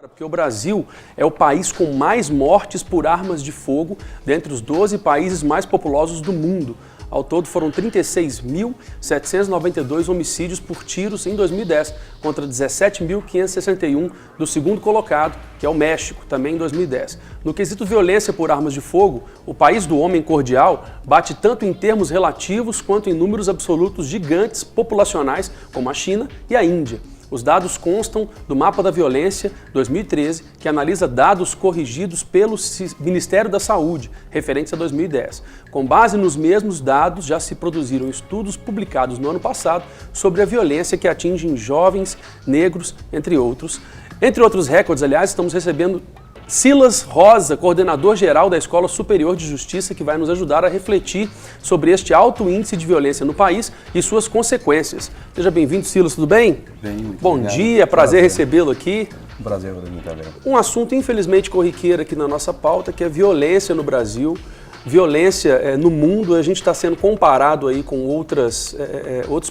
Porque o Brasil é o país com mais mortes por armas de fogo dentre os 12 países mais populosos do mundo. Ao todo foram 36.792 homicídios por tiros em 2010, contra 17.561 do segundo colocado, que é o México, também em 2010. No quesito violência por armas de fogo, o país do homem cordial bate tanto em termos relativos quanto em números absolutos gigantes populacionais como a China e a Índia. Os dados constam do Mapa da Violência 2013, que analisa dados corrigidos pelo Ministério da Saúde, referentes a 2010. Com base nos mesmos dados, já se produziram estudos publicados no ano passado sobre a violência que atinge jovens, negros, entre outros. Entre outros recordes, aliás, estamos recebendo Silas Rosa, coordenador-geral da Escola Superior de Justiça, que vai nos ajudar a refletir sobre este alto índice de violência no país e suas consequências. Seja bem-vindo, Silas, tudo bem? Bem, muito Bom obrigado. dia, prazer recebê-lo aqui. Um prazer, Rodrigo. Um assunto infelizmente corriqueiro aqui na nossa pauta, que é violência no Brasil. Violência no mundo, a gente está sendo comparado aí com outros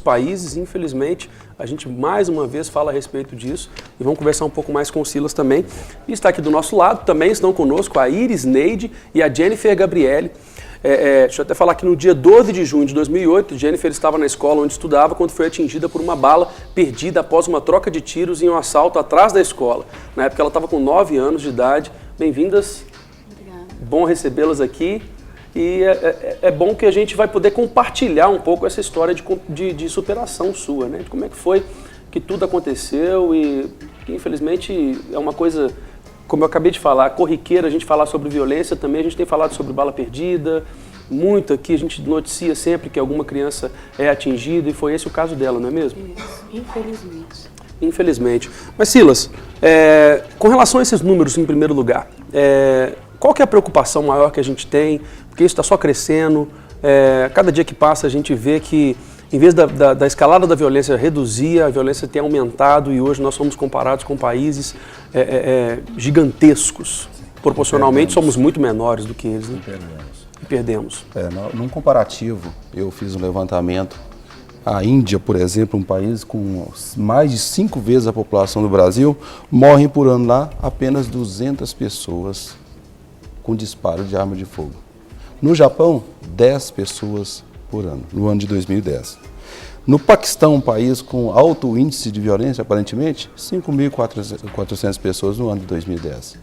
países, infelizmente, a gente mais uma vez fala a respeito disso e vamos conversar um pouco mais com o Silas também. E está aqui do nosso lado, também estão conosco a Iris Neide e a Jennifer Gabriele. Deixa eu até falar que no dia 12 de junho de 2008, Jennifer estava na escola onde estudava quando foi atingida por uma bala perdida após uma troca de tiros em um assalto atrás da escola. Na época ela estava com 9 anos de idade. Bem-vindas. Obrigada. Bom recebê-las aqui. E é bom que a gente vai poder compartilhar um pouco essa história de superação sua, né? De como é que foi que tudo aconteceu e que, infelizmente, é uma coisa, como eu acabei de falar, corriqueira a gente falar sobre violência também. A gente tem falado sobre bala perdida, muito aqui, a gente noticia sempre que alguma criança é atingida e foi esse o caso dela, não é mesmo? Isso, infelizmente. Infelizmente. Mas, Silas, com relação a esses números, em primeiro lugar, qual que é a preocupação maior que a gente tem? Porque isso está só crescendo. Cada dia que passa a gente vê que, em vez da escalada da violência reduzir, a violência tem aumentado e hoje nós somos comparados com países gigantescos. Proporcionalmente somos muito menores do que eles, né? E perdemos. Num comparativo, eu fiz um levantamento. A Índia, por exemplo, um país com mais de 5 vezes a população do Brasil, morrem por ano lá apenas 200 pessoas com disparo de arma de fogo. No Japão, 10 pessoas por ano, no ano de 2010. No Paquistão, um país com alto índice de violência, aparentemente, 5.400 pessoas no ano de 2010.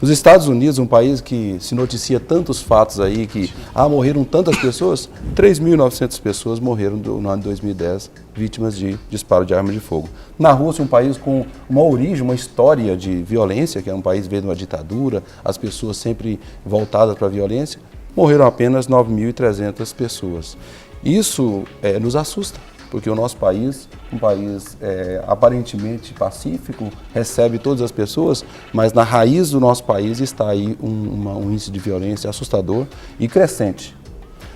Nos Estados Unidos, um país que se noticia tantos fatos aí, que morreram tantas pessoas, 3.900 pessoas morreram no ano de 2010, vítimas de disparo de arma de fogo. Na Rússia, um país com uma origem, uma história de violência, que é um país veio de uma ditadura, as pessoas sempre voltadas para a violência, morreram apenas 9.300 pessoas. Isso nos assusta, porque o nosso país, um país aparentemente pacífico, recebe todas as pessoas, mas na raiz do nosso país está aí um índice de violência assustador e crescente.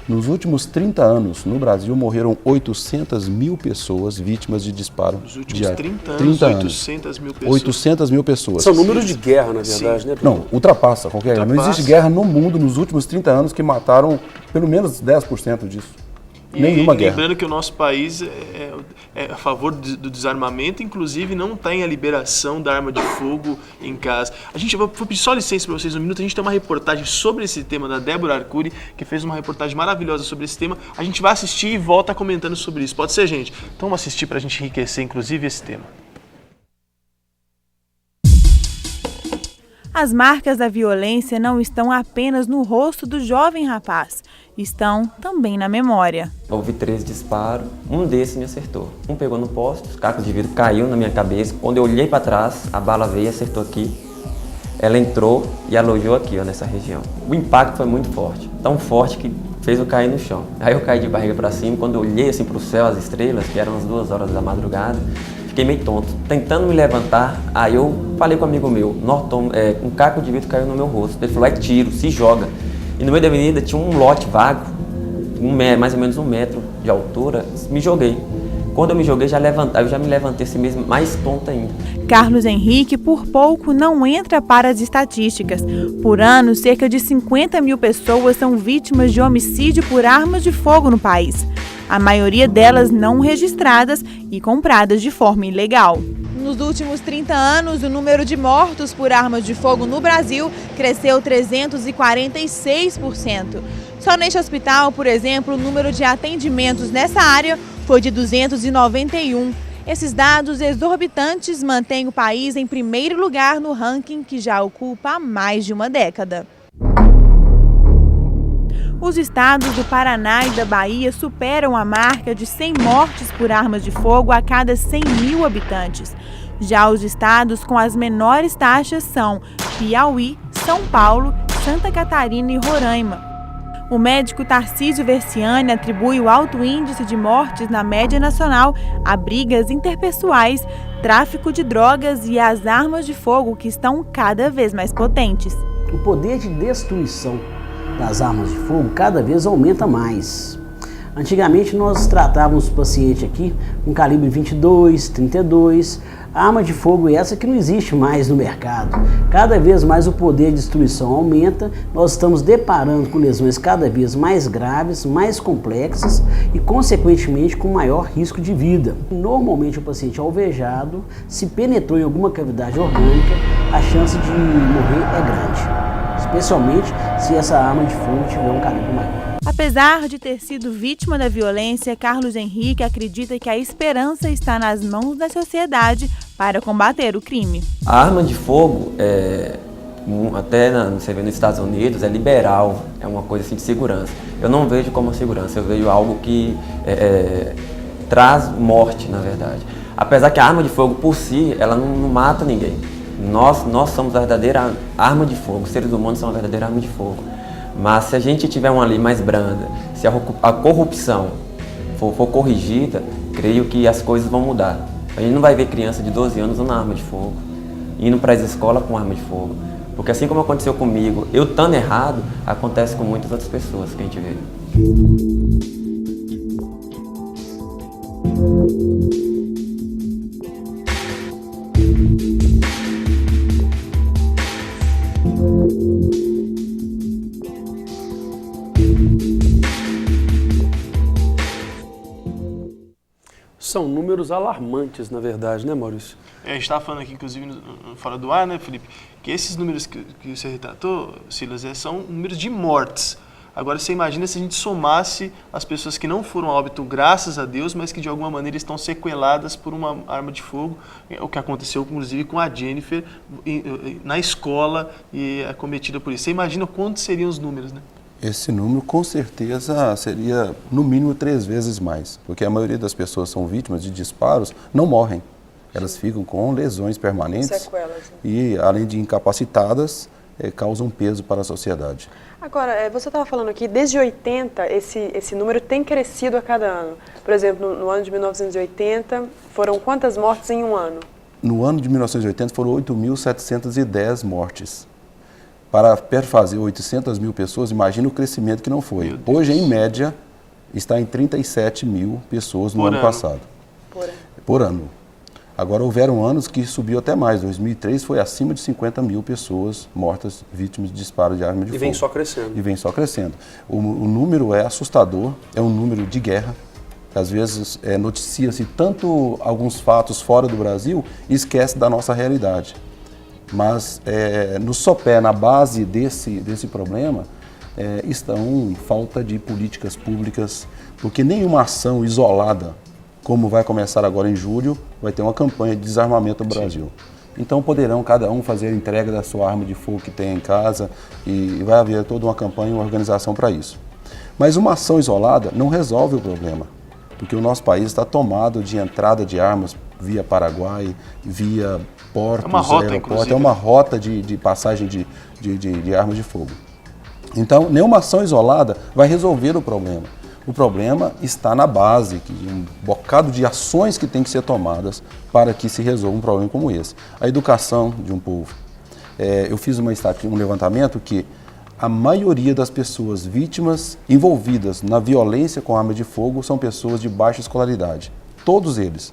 Nos últimos 30 anos, no Brasil, morreram 800 mil pessoas vítimas de disparo. Nos últimos 30 anos, 800 mil pessoas. 800 mil pessoas. São números de guerra, na verdade, Sim. né? Não, ultrapassa qualquer guerra. Não existe guerra no mundo nos últimos 30 anos que mataram pelo menos 10% disso. Nenhuma guerra. Lembrando que o nosso país é a favor do desarmamento, inclusive não tem a liberação da arma de fogo em casa. Vou pedir só licença para vocês um minuto, a gente tem uma reportagem sobre esse tema da Débora Arcuri, que fez uma reportagem maravilhosa sobre esse tema. A gente vai assistir e volta comentando sobre isso. Pode ser, gente? Então vamos assistir para a gente enriquecer, inclusive, esse tema. As marcas da violência não estão apenas no rosto do jovem rapaz, estão também na memória. Houve 13 disparos, um desses me acertou. Um pegou no poste, o caco de vidro caiu na minha cabeça. Quando eu olhei para trás, a bala veio e acertou aqui. Ela entrou e alojou aqui, ó, nessa região. O impacto foi muito forte, tão forte que fez eu cair no chão. Aí eu caí de barriga para cima, quando eu olhei assim para o céu, as estrelas, que eram as 2 horas da madrugada, fiquei meio tonto, tentando me levantar. Aí eu falei com um amigo meu, um caco de vidro caiu no meu rosto. Ele falou, é tiro, se joga. E no meio da avenida tinha um lote vago, mais ou menos 1 metro de altura, me joguei. Quando eu me joguei, eu já me levantei assim mesmo, mais tonto ainda. Carlos Henrique, por pouco, não entra para as estatísticas. Por ano, cerca de 50 mil pessoas são vítimas de homicídio por armas de fogo no país. A maioria delas não registradas e compradas de forma ilegal. Nos Nos últimos 30 anos, o número de mortos por armas de fogo no Brasil cresceu 346%. Só neste hospital, por exemplo, o número de atendimentos nessa área foi de 291. Esses dados exorbitantes mantêm o país em primeiro lugar no ranking que já ocupa há mais de uma década. Os estados do Paraná e da Bahia superam a marca de 100 mortes por armas de fogo a cada 100 mil habitantes. Já os estados com as menores taxas são Piauí, São Paulo, Santa Catarina e Roraima. O médico Tarcísio Versiani atribui o alto índice de mortes na média nacional a brigas interpessoais, tráfico de drogas e às armas de fogo que estão cada vez mais potentes. O poder de destruição das armas de fogo cada vez aumenta mais. Antigamente nós tratávamos o paciente aqui com calibre 22, 32, arma de fogo essa que não existe mais no mercado. Cada vez mais o poder de destruição aumenta, nós estamos deparando com lesões cada vez mais graves, mais complexas e consequentemente com maior risco de vida. Normalmente o paciente alvejado, se penetrou em alguma cavidade orgânica, a chance de morrer é grande. Especialmente se essa arma de fogo tiver um calibre maior. Apesar de ter sido vítima da violência, Carlos Henrique acredita que a esperança está nas mãos da sociedade para combater o crime. A arma de fogo, até você vê nos Estados Unidos, é liberal, é uma coisa assim de segurança. Eu não vejo como segurança, eu vejo algo que traz morte, na verdade. Apesar que a arma de fogo por si, ela não mata ninguém. Nós somos a verdadeira arma de fogo, os seres humanos são a verdadeira arma de fogo. Mas se a gente tiver uma lei mais branda, se a corrupção for corrigida, creio que as coisas vão mudar. A gente não vai ver criança de 12 anos usando arma de fogo, indo para as escolas com arma de fogo. Porque assim como aconteceu comigo, eu estando errado, acontece com muitas outras pessoas que a gente vê. São números alarmantes, na verdade, né, Maurício? A gente estava falando aqui, inclusive, fora do ar, né, Felipe, que esses números que você retratou, Silas, são números de mortes. Agora, você imagina se a gente somasse as pessoas que não foram a óbito, graças a Deus, mas que de alguma maneira estão sequeladas por uma arma de fogo, o que aconteceu, inclusive, com a Jennifer na escola e acometida por isso. Você imagina quantos seriam os números, né? Esse número, com certeza, seria no mínimo 3 vezes mais, porque a maioria das pessoas são vítimas de disparos, não morrem. Elas ficam com lesões permanentes. Sequelas. E, além de incapacitadas, causam peso para a sociedade. Agora, você estava falando aqui, desde 80, esse número tem crescido a cada ano. Por exemplo, no ano de 1980, foram quantas mortes em um ano? No ano de 1980, foram 8.710 mortes. Para perfazer 800 mil pessoas, imagina o crescimento que não foi. Hoje, em média, está em 37 mil pessoas no ano passado. Por ano. Agora, houveram anos que subiu até mais. 2003 foi acima de 50 mil pessoas mortas vítimas de disparo de arma de fogo. E vem só crescendo. E vem só crescendo. O número é assustador, é um número de guerra. Às vezes, noticia-se tanto alguns fatos fora do Brasil e esquece da nossa realidade. Mas no sopé, na base desse problema, estão falta de políticas públicas, porque nenhuma ação isolada, como vai começar agora em julho, vai ter uma campanha de desarmamento no Brasil. Então poderão cada um fazer a entrega da sua arma de fogo que tem em casa e vai haver toda uma campanha, uma organização para isso. Mas uma ação isolada não resolve o problema, porque o nosso país está tomado de entrada de armas via Paraguai, via portos, aeroportos, é uma rota de passagem de armas de fogo. Então, nenhuma ação isolada vai resolver o problema. O problema está na base, um bocado de ações que tem que ser tomadas para que se resolva um problema como esse. A educação de um povo. Eu fiz um levantamento que a maioria das pessoas vítimas envolvidas na violência com arma de fogo são pessoas de baixa escolaridade. Todos eles.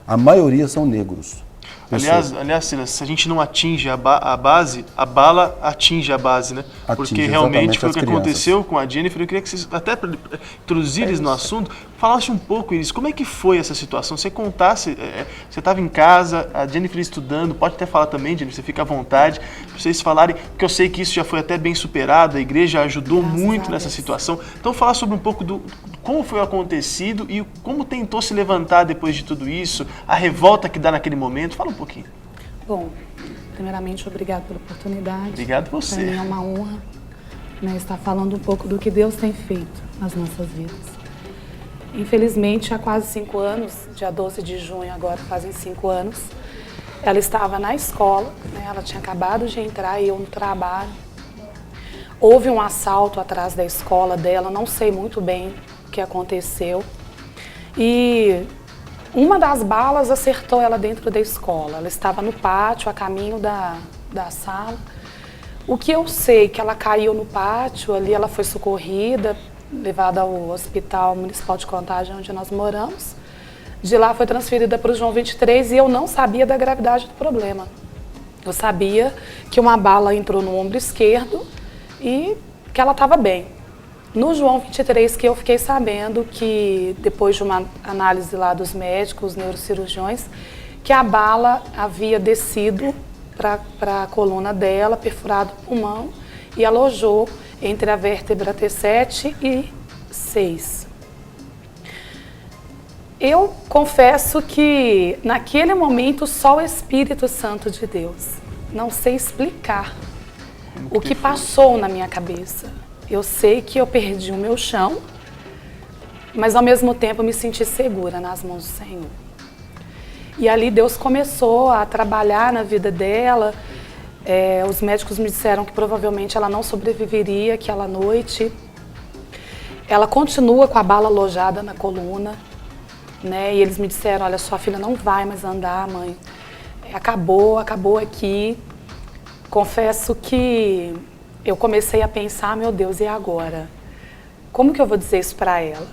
A maioria são negros. Aliás, Silas, se a gente não atinge a base, a bala atinge a base, né? Atinge Porque realmente exatamente foi o as que crianças. aconteceu com a Jennifer. Eu queria que vocês, até para introduzir eles no assunto, falasse um pouco, Iris, como é que foi essa situação? Você contasse, você estava em casa, a Jennifer estudando, pode até falar também, Jennifer, você fica à vontade, para vocês falarem, porque eu sei que isso já foi até bem superado, a igreja ajudou muito nessa situação. Então, falar sobre um pouco do como foi acontecido e como tentou se levantar depois de tudo isso, a revolta que dá naquele momento. Fala um pouquinho. Bom, primeiramente, obrigado pela oportunidade. Obrigado você. Para mim é uma honra, né, estar falando um pouco do que Deus tem feito nas nossas vidas. Infelizmente, há quase 5 anos, dia 12 de junho agora fazem 5 anos, ela estava na escola, né, ela tinha acabado de entrar e eu no trabalho. Houve um assalto atrás da escola dela, não sei muito bem o que aconteceu. E uma das balas acertou ela dentro da escola. Ela estava no pátio, a caminho da sala. O que eu sei que ela caiu no pátio, ali ela foi socorrida, levada ao Hospital Municipal de Contagem, onde nós moramos. De lá foi transferida para o João 23 e eu não sabia da gravidade do problema. Eu sabia que uma bala entrou no ombro esquerdo e que ela estava bem. No João 23 que eu fiquei sabendo que, depois de uma análise lá dos médicos, neurocirurgiões, que a bala havia descido para a coluna dela, perfurado o pulmão e alojou entre a vértebra T7 e 6. Eu confesso que, naquele momento, só o Espírito Santo de Deus. Não sei explicar o que passou na minha cabeça. Eu sei que eu perdi o meu chão, mas ao mesmo tempo me senti segura nas mãos do Senhor. E ali Deus começou a trabalhar na vida dela. Os médicos me disseram que provavelmente ela não sobreviveria aquela noite. Ela continua com a bala alojada na coluna, né? E eles me disseram, olha, sua filha não vai mais andar, mãe. Acabou aqui. Confesso que eu comecei a pensar, meu Deus, e agora? Como que eu vou dizer isso para ela?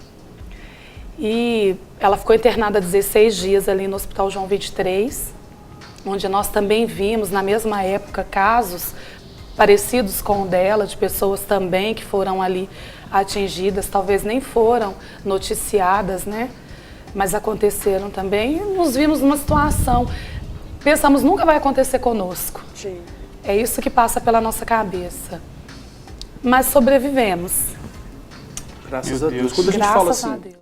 E ela ficou internada 16 dias ali no Hospital João 23, onde nós também vimos, na mesma época, casos parecidos com o dela, de pessoas também que foram ali atingidas, talvez nem foram noticiadas, né? Mas aconteceram também. E nos vimos numa situação, pensamos, nunca vai acontecer conosco. Sim. É isso que passa pela nossa cabeça. Mas sobrevivemos. Graças a Deus. Deus. Quando a gente Graças fala a assim, Deus.